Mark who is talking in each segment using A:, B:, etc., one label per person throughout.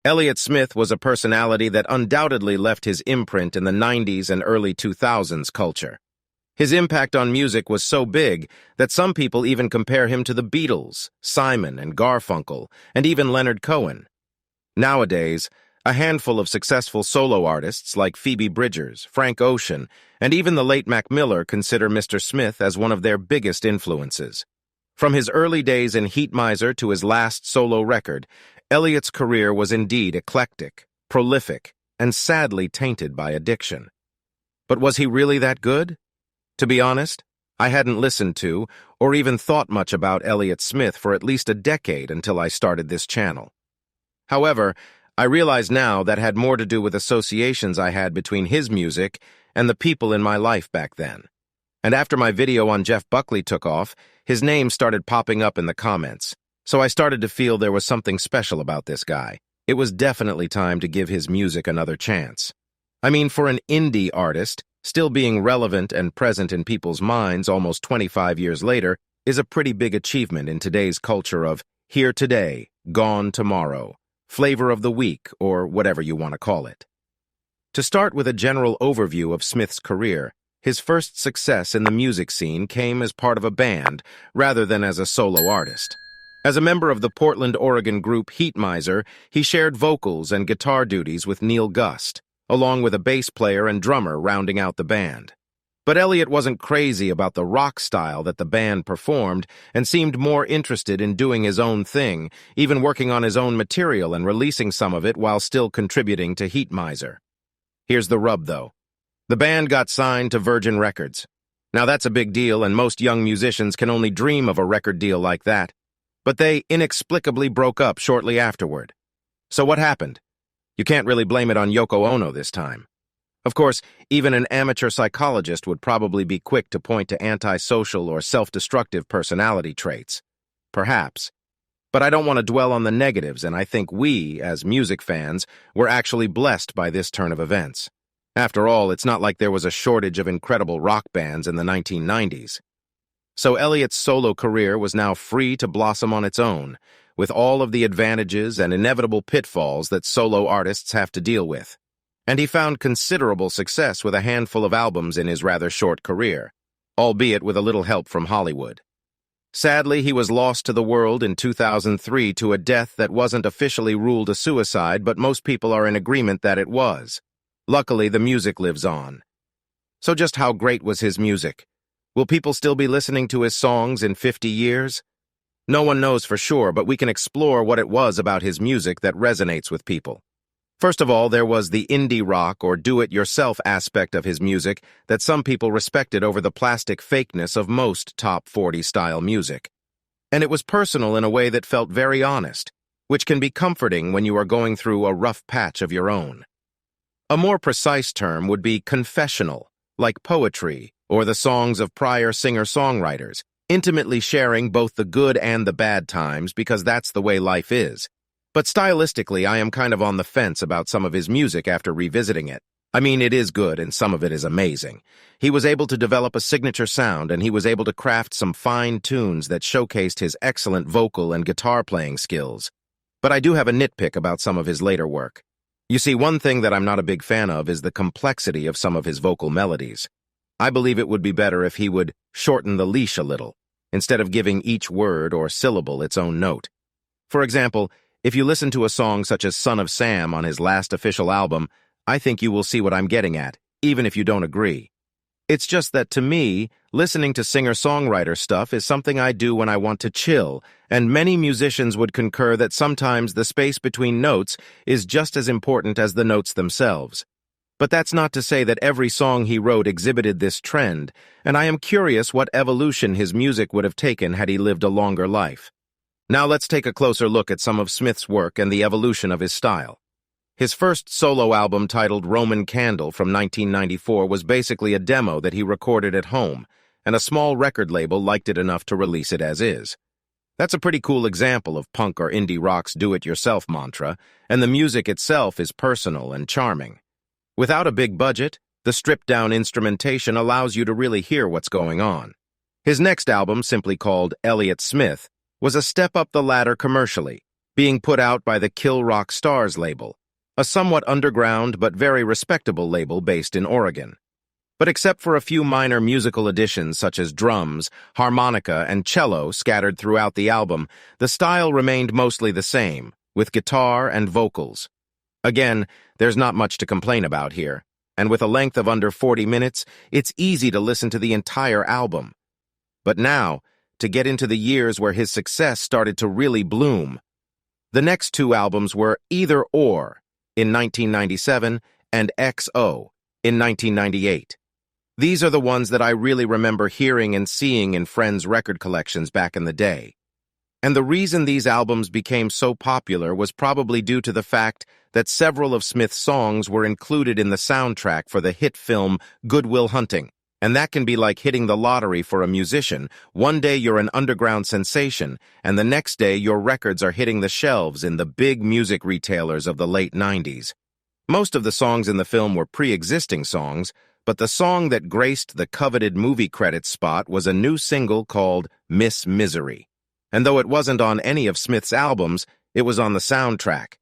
A: Elliott Smith was a personality that undoubtedly left his imprint in the 90s and early 2000s culture. His impact on music was so big that some people even compare him to the Beatles, Simon and Garfunkel, and even Leonard Cohen. Nowadays, a handful of successful solo artists like Phoebe Bridgers, Frank Ocean, and even the late Mac Miller consider Mr. Smith as one of their biggest influences. From his early days in Heatmiser to his last solo record, Elliott's career was indeed eclectic, prolific, and sadly tainted by addiction. But was he really that good? To be honest, I hadn't listened to or even thought much about Elliott Smith for at least a decade until I started this channel. However, I realize now that had more to do with associations I had between his music and the people in my life back then. And after my video on Jeff Buckley took off, his name started popping up in the comments, so I started to feel there was something special about this guy. It was definitely time to give his music another chance. I mean, for an indie artist, still being relevant and present in people's minds almost 25 years later is a pretty big achievement in today's culture of here today, gone tomorrow, flavor of the week, or whatever you want to call it. To start with a general overview of Smith's career, his first success in the music scene came as part of a band rather than as a solo artist. As a member of the Portland, Oregon group Heatmiser, he shared vocals and guitar duties with Neil Gust, along with a bass player and drummer rounding out the band. But Elliott wasn't crazy about the rock style that the band performed and seemed more interested in doing his own thing, even working on his own material and releasing some of it while still contributing to Heatmiser. Here's the rub, though. The band got signed to Virgin Records. Now that's a big deal, and most young musicians can only dream of a record deal like that. But they inexplicably broke up shortly afterward. So what happened? You can't really blame it on Yoko Ono this time. Of course, even an amateur psychologist would probably be quick to point to antisocial or self-destructive personality traits. Perhaps. But I don't want to dwell on the negatives, and I think we, as music fans, were actually blessed by this turn of events. After all, it's not like there was a shortage of incredible rock bands in the 1990s. So Elliott's solo career was now free to blossom on its own, with all of the advantages and inevitable pitfalls that solo artists have to deal with. And he found considerable success with a handful of albums in his rather short career, albeit with a little help from Hollywood. Sadly, he was lost to the world in 2003 to a death that wasn't officially ruled a suicide, but most people are in agreement that it was. Luckily, the music lives on. So just how great was his music? Will people still be listening to his songs in 50 years? No one knows for sure, but we can explore what it was about his music that resonates with people. First of all, there was the indie rock or do-it-yourself aspect of his music that some people respected over the plastic fakeness of most top 40-style music. And it was personal in a way that felt very honest, which can be comforting when you are going through a rough patch of your own. A more precise term would be confessional, like poetry or the songs of prior singer-songwriters, intimately sharing both the good and the bad times because that's the way life is. But stylistically, I am kind of on the fence about some of his music after revisiting it. I mean, it is good and some of it is amazing. He was able to develop a signature sound and he was able to craft some fine tunes that showcased his excellent vocal and guitar playing skills. But I do have a nitpick about some of his later work. You see, one thing that I'm not a big fan of is the complexity of some of his vocal melodies. I believe it would be better if he would shorten the leash a little, instead of giving each word or syllable its own note. For example, if you listen to a song such as Son of Sam on his last official album, I think you will see what I'm getting at, even if you don't agree. It's just that to me, listening to singer-songwriter stuff is something I do when I want to chill, and many musicians would concur that sometimes the space between notes is just as important as the notes themselves. But that's not to say that every song he wrote exhibited this trend, and I am curious what evolution his music would have taken had he lived a longer life. Now let's take a closer look at some of Smith's work and the evolution of his style. His first solo album, titled Roman Candle from 1994, was basically a demo that he recorded at home, and a small record label liked it enough to release it as is. That's a pretty cool example of punk or indie rock's do-it-yourself mantra, and the music itself is personal and charming. Without a big budget, the stripped-down instrumentation allows you to really hear what's going on. His next album, simply called Elliott Smith, was a step up the ladder commercially, being put out by the Kill Rock Stars label, a somewhat underground but very respectable label based in Oregon. But except for a few minor musical additions such as drums, harmonica, and cello scattered throughout the album, the style remained mostly the same, with guitar and vocals. Again, there's not much to complain about here, and with a length of under 40 minutes, it's easy to listen to the entire album. But now, to get into the years where his success started to really bloom. The next two albums were Either Or in 1997 and XO in 1998. These are the ones that I really remember hearing and seeing in friends' record collections back in the day. And the reason these albums became so popular was probably due to the fact that several of Smith's songs were included in the soundtrack for the hit film Good Will Hunting. And that can be like hitting the lottery for a musician. One day you're an underground sensation, and the next day your records are hitting the shelves in the big music retailers of the late 90s. Most of the songs in the film were pre-existing songs, but the song that graced the coveted movie credits spot was a new single called Miss Misery. And though it wasn't on any of Smith's albums, it was on the soundtrack.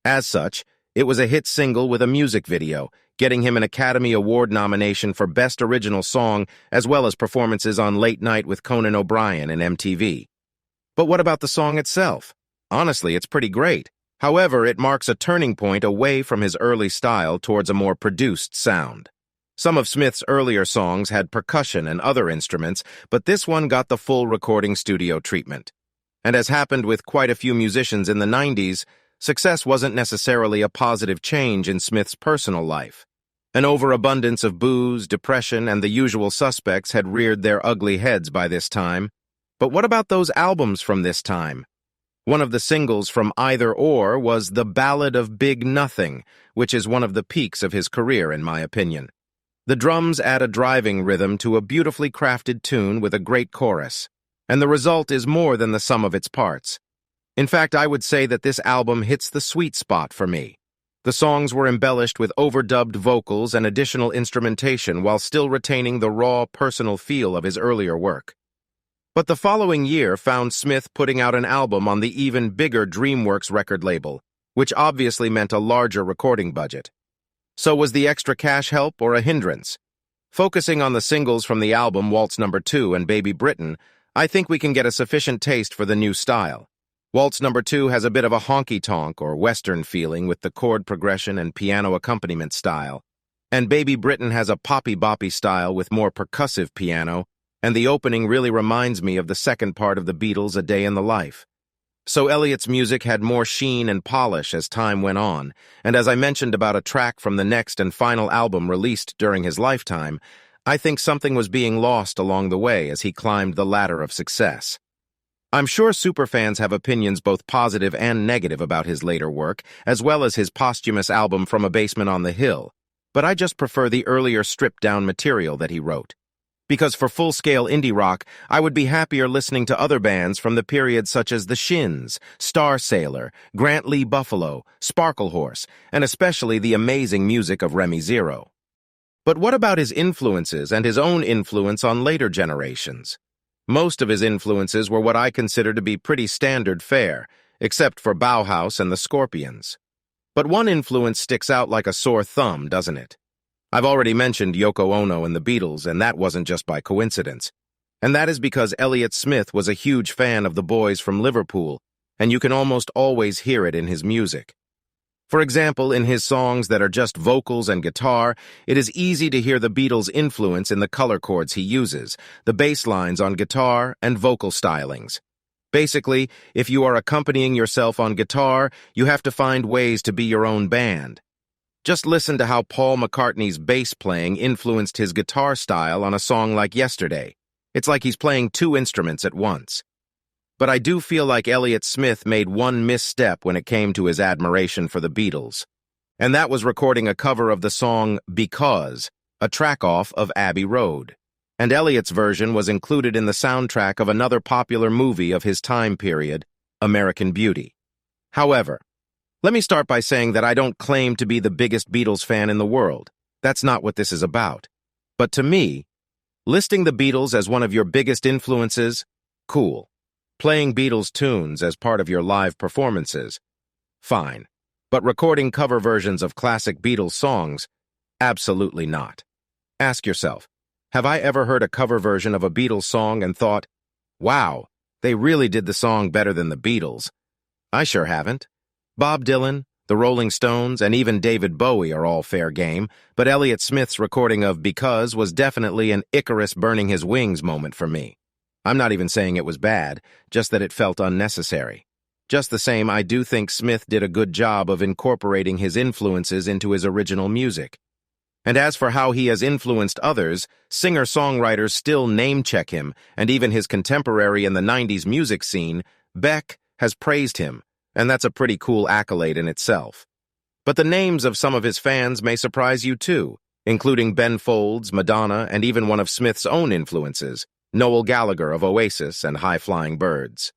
A: As such, it was a hit single with a music video, getting him an Academy Award nomination for Best Original Song, as well as performances on Late Night with Conan O'Brien and MTV. But what about the song itself? Honestly, it's pretty great. However, it marks a turning point away from his early style towards a more produced sound. Some of Smith's earlier songs had percussion and other instruments, but this one got the full recording studio treatment. And as happened with quite a few musicians in the 90s, success wasn't necessarily a positive change in Smith's personal life. An overabundance of booze, depression, and the usual suspects had reared their ugly heads by this time. But what about those albums from this time? One of the singles from Either Or was The Ballad of Big Nothing, which is one of the peaks of his career, in my opinion. The drums add a driving rhythm to a beautifully crafted tune with a great chorus, and the result is more than the sum of its parts. In fact, I would say that this album hits the sweet spot for me. The songs were embellished with overdubbed vocals and additional instrumentation while still retaining the raw, personal feel of his earlier work. But the following year found Smith putting out an album on the even bigger DreamWorks record label, which obviously meant a larger recording budget. So was the extra cash help or a hindrance? Focusing on the singles from the album Waltz No. 2 and Baby Britain, I think we can get a sufficient taste for the new style. Waltz No. 2 has a bit of a honky-tonk or western feeling with the chord progression and piano accompaniment style, and Baby Britain has a poppy-boppy style with more percussive piano, and the opening really reminds me of the second part of the Beatles' A Day in the Life. So Elliott's music had more sheen and polish as time went on, and as I mentioned about a track from the next and final album released during his lifetime, I think something was being lost along the way as he climbed the ladder of success. I'm sure superfans have opinions both positive and negative about his later work, as well as his posthumous album From a Basement on the Hill, but I just prefer the earlier stripped-down material that he wrote. Because for full-scale indie rock, I would be happier listening to other bands from the period such as The Shins, Star Sailor, Grant Lee Buffalo, Sparklehorse, and especially the amazing music of Remy Zero. But what about his influences and his own influence on later generations? Most of his influences were what I consider to be pretty standard fare, except for Bauhaus and the Scorpions. But one influence sticks out like a sore thumb, doesn't it? I've already mentioned Yoko Ono and the Beatles, and that wasn't just by coincidence. And that is because Elliott Smith was a huge fan of the boys from Liverpool, and you can almost always hear it in his music. For example, in his songs that are just vocals and guitar, it is easy to hear the Beatles' influence in the color chords he uses, the bass lines on guitar, and vocal stylings. Basically, if you are accompanying yourself on guitar, you have to find ways to be your own band. Just listen to how Paul McCartney's bass playing influenced his guitar style on a song like Yesterday. It's like he's playing two instruments at once. But I do feel like Elliott Smith made one misstep when it came to his admiration for the Beatles. And that was recording a cover of the song Because, a track-off of Abbey Road. And Elliott's version was included in the soundtrack of another popular movie of his time period, American Beauty. However, let me start by saying that I don't claim to be the biggest Beatles fan in the world. That's not what this is about. But to me, listing the Beatles as one of your biggest influences, cool. Playing Beatles tunes as part of your live performances? Fine. But recording cover versions of classic Beatles songs? Absolutely not. Ask yourself, have I ever heard a cover version of a Beatles song and thought, wow, they really did the song better than the Beatles? I sure haven't. Bob Dylan, the Rolling Stones, and even David Bowie are all fair game, but Elliott Smith's recording of Because was definitely an Icarus burning his wings moment for me. I'm not even saying it was bad, just that it felt unnecessary. Just the same, I do think Smith did a good job of incorporating his influences into his original music. And as for how he has influenced others, singer-songwriters still name-check him, and even his contemporary in the 90s music scene, Beck, has praised him, and that's a pretty cool accolade in itself. But the names of some of his fans may surprise you too, including Ben Folds, Madonna, and even one of Smith's own influences, Noel Gallagher of Oasis and High Flying Birds.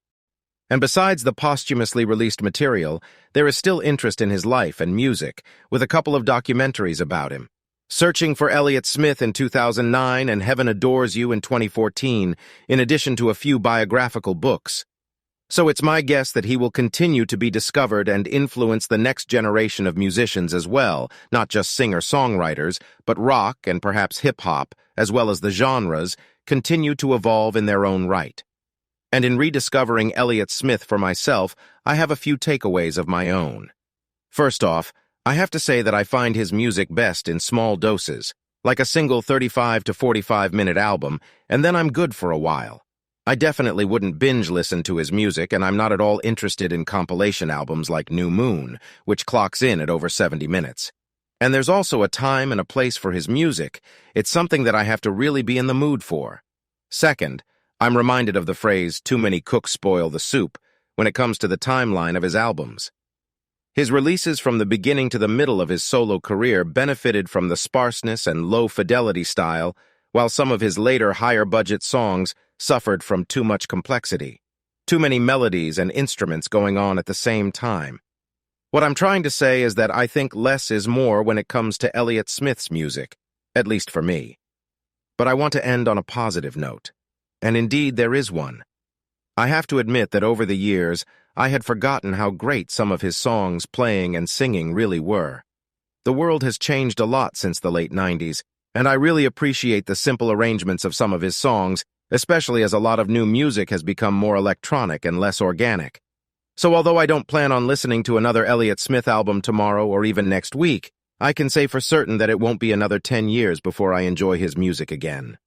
A: And besides the posthumously released material, there is still interest in his life and music, with a couple of documentaries about him. Searching for Elliott Smith in 2009 and Heaven Adores You in 2014, in addition to a few biographical books. So it's my guess that he will continue to be discovered and influence the next generation of musicians as well, not just singer-songwriters, but rock and perhaps hip-hop, as well as the genres, continue to evolve in their own right. And in rediscovering Elliott Smith for myself, I have a few takeaways of my own. First off, I have to say that I find his music best in small doses, like a single 35 to 45-minute album, and then I'm good for a while. I definitely wouldn't binge listen to his music, and I'm not at all interested in compilation albums like New Moon, which clocks in at over 70 minutes. And there's also a time and a place for his music. It's something that I have to really be in the mood for. Second, I'm reminded of the phrase, too many cooks spoil the soup, when it comes to the timeline of his albums. His releases from the beginning to the middle of his solo career benefited from the sparseness and low-fidelity style, while some of his later higher-budget songs suffered from too much complexity, too many melodies and instruments going on at the same time. What I'm trying to say is that I think less is more when it comes to Elliott Smith's music, at least for me. But I want to end on a positive note, and indeed there is one. I have to admit that over the years, I had forgotten how great some of his songs, playing and singing really were. The world has changed a lot since the late 90s, and I really appreciate the simple arrangements of some of his songs, especially as a lot of new music has become more electronic and less organic. So although I don't plan on listening to another Elliott Smith album tomorrow or even next week, I can say for certain that it won't be another 10 years before I enjoy his music again.